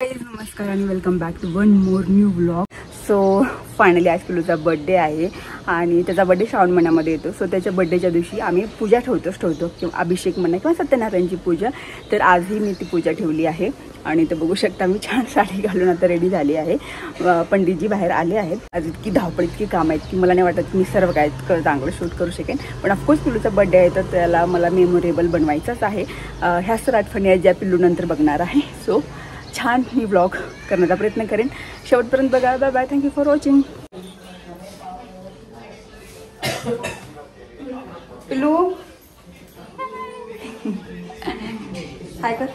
नमस्कार आणि welcome back to one more new vlog. So finally आज पिलूचा बड्डे आहे आणि त्याचा बड्डे श्रावण महिन्यामध्ये येतो. सो त्याच्या बड्डेच्या दिवशी आम्ही पूजा ठेवतो किंवा अभिषेक म्हणा किंवा सत्यनारायणची पूजा. तर आजही मी ती पूजा ठेवली आहे आणि ते बघू शकता मी छान साडी घालून आता रेडी झाली आहे. पंडितजी बाहेर आले आहेत. आज इतकी धावपळ इतकी कामं आहेत की मला नाही वाटत मी सर्व काय चांगलं शूट करू शकेन. पण ऑफकोर्स पिलूचा बड्डे आहे तर त्याला मला मेमोरेबल बनवायचाच आहे. ह्याच तर आठवणी आहेत ज्या पिल्लू नंतर बघणार आहे. सो छान मी व्लॉग करण्याचा प्रयत्न करेन. शेवटपर्यंत बघा. Bye bye. Thank you for watching. Pillu hi कर.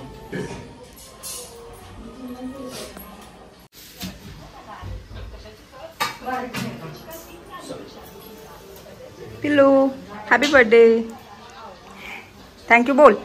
Pillu happy birthday. थँक्यू बोल.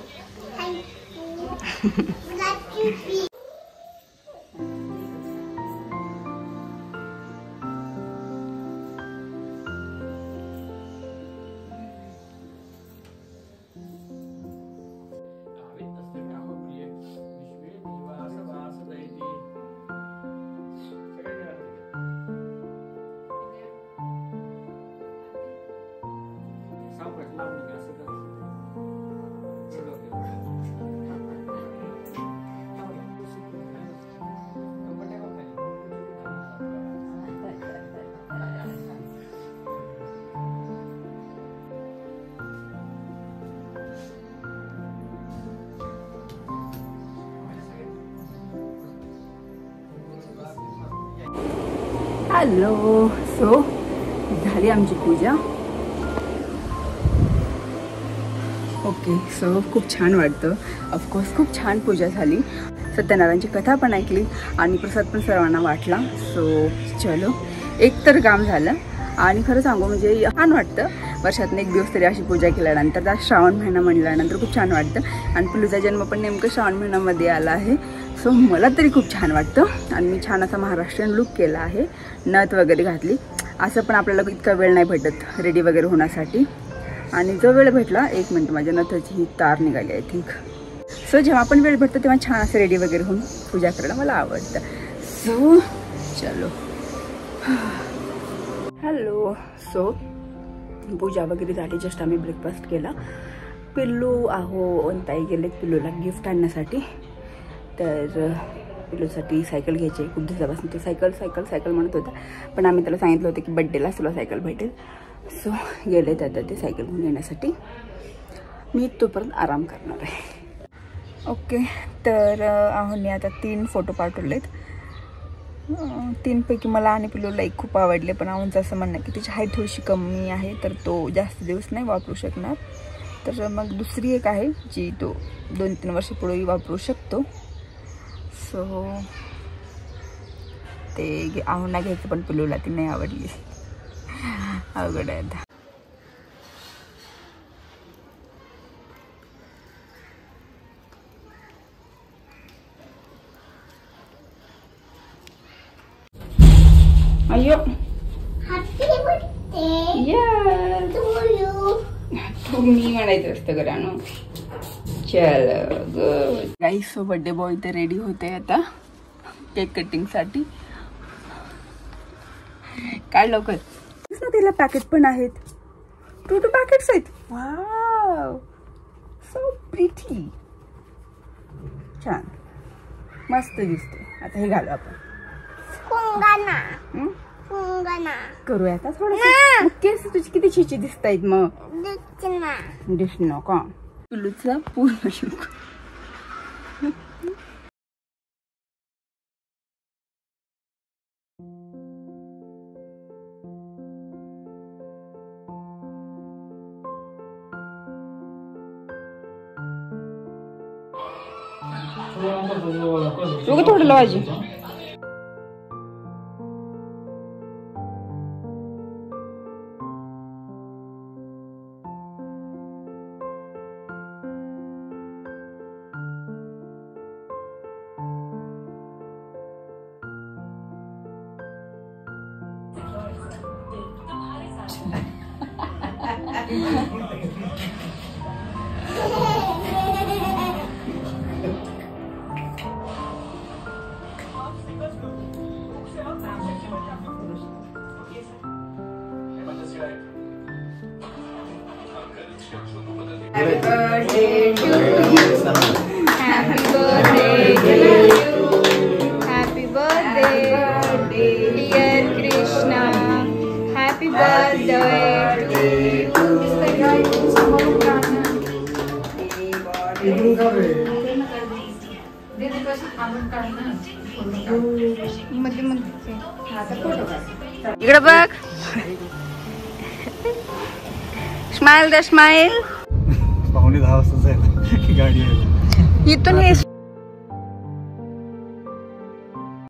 हॅलो. सो झाली आमची पूजा. ओके. सो खूप छान वाटतं. ऑफकोर्स खूप छान पूजा झाली. सत्यनारायणची कथा पण ऐकली आणि प्रसाद पण सर्वांना वाटला. सो चलो एक तर काम झालं आणि खरं सांगू म्हणजे छान वाटतं. वर्षातून एक दिवस तरी अशी पूजा केल्यानंतर त्या श्रावण महिना म्हणल्यानंतर खूप छान वाटतं. आणि पिलूचा जन्म पण नेमकं श्रावण महिन्यामध्ये आला आहे. सो मला तरी खूप छान वाटतं. आणि मी छान असा महाराष्ट्रीयन लुक केला आहे. नथ वगैरे घातली. असं पण आपल्याला इतका वेळ नाही भेटत रेडी वगैरे होण्यासाठी. आणि जो वेळ भेटला 1 मिनिट माझ्या नथाची ही तार निघाली आय थिंक. सो जेव्हा आपण वेळ भेटतो तेव्हा छान असं रेडी वगैरे होऊन पूजा करायला मला आवडतं. सो चलो. हॅलो. सो पूजा वगैरे झाली. जस्ट आम्ही ब्रेकफास्ट केला. पिल्लू आहो ताई गेले पिल्लूला गिफ्ट आणण्यासाठी. तर पिल्लूसाठी सायकल घ्यायची. खूप दिवसापासून ते सायकल म्हणत होता. पण आम्ही त्याला सांगितलं होतं की बड्डेला तुला सायकल भेटेल. सो गेले तर ते सायकल घेऊन येण्यासाठी. मी तोपर्यंत आराम करणार आहे. ओके. तर आहोने आता 3 फोटो पाठवलेत. 3 पैकी मला आणि पिल्लूला एक खूप आवडले. पण आहोंचं असं म्हणणं की तिची हाईट थोडीशी कमी आहे तर तो जास्त दिवस नाही वापरू शकणार. तर मग दुसरी एक आहे जी तो 2-3 वर्ष पुढेही वापरू शकतो. सो ते आहोंना घ्यायचं पण पिल्लूला ती नाही आवडली. अवघड आहे आता. अय्यो तुम्ही म्हणायचं असतं घरानं. चल good. Guys so birthday boy तर रेडी होते आता केक कटिंग साठी. काय लवकर ना. तिला पॅकेट पण आहेत. 2 पॅकेट्स आहेत. Wow so pretty. छान मस्त दिसते. आता हे घालू आपण. करूया आता थोडं. केस तुझी किती छिची दिसत आहेत मग. दिसणं का पिल्लूचा पूर्ण शुक. थोडं लावायची. Happy birthday to you. Happy birthday to you. Happy birthday, dear Krishna. Happy birthday to you. इकडे बघ. Smile the smile. पाहुणे 10 वाजता जायला गाडी आहे. इथून हे